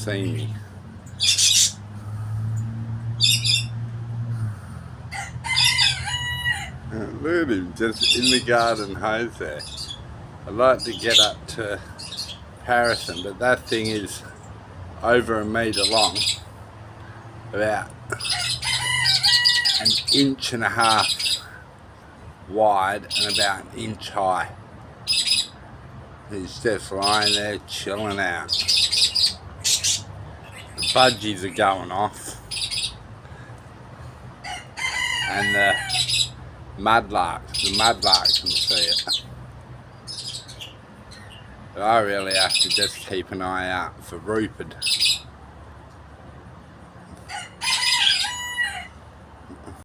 see me. Look at him just in the garden hose there. I'd like to get up to Harrison, but that thing is over 1 metre long, about 1.5 inches wide and about 1 inch high. He's just lying there chilling out. The budgies are going off, and the mudlark can see it. But I really have to just keep an eye out for Rupert.